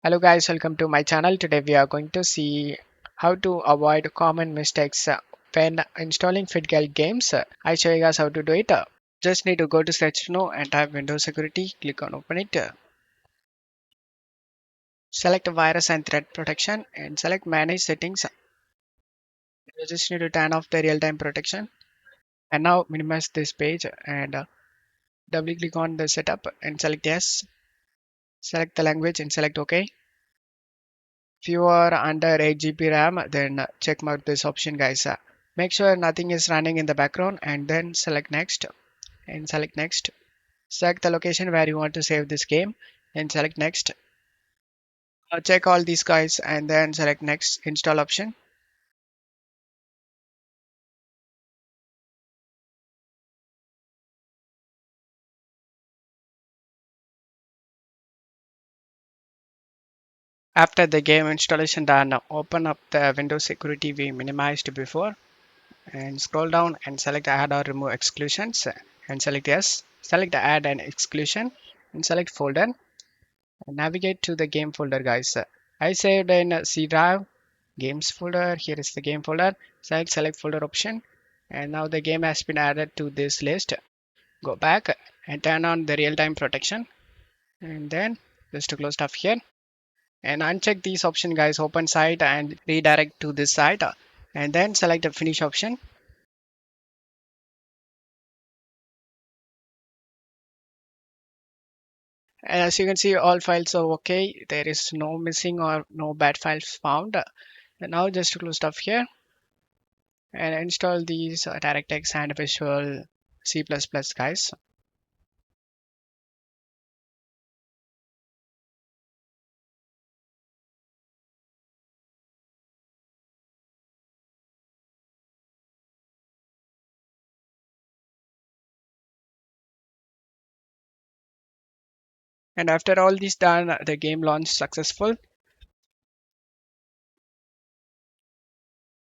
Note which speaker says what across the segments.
Speaker 1: Hello guys, welcome to my channel. Today we are going to see how to avoid common mistakes when installing FitGirl games. I show you guys how to do it. Just need to go to search now and type Windows Security, click on open it. Select virus and threat protection and select manage settings. You just need to turn off the real-time protection and now minimize this page and double click on the setup and select yes. Select the language and select OK. If you are under 8 GB RAM, then check mark this option, guys. Make sure nothing is running in the background and then select next and select next. Select the location where you want to save this game and select next. Check all these guys and then select next install option. After the game installation done, open up the Windows security we minimized before and scroll down and select add or remove exclusions and select yes. Select the add and exclusion and select folder. Navigate to the game folder, guys. I saved in C drive games folder. Here is the game folder. Select folder option and now the game has been added to this list. Go back and turn on the real-time protection and then just to close stuff here and uncheck these option, guys. Open site and redirect to this site and then select the finish option. And as you can see, all files are okay. There is no missing or no bad files found. And now just to close stuff here and install these DirectX and Visual C++, guys. And after all this done, the game launched successful.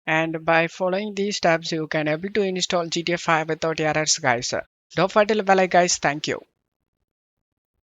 Speaker 1: And by following these steps, you can able to install GTA 5 without errors, guys. Don't forget to leave a like, guys. Thank you.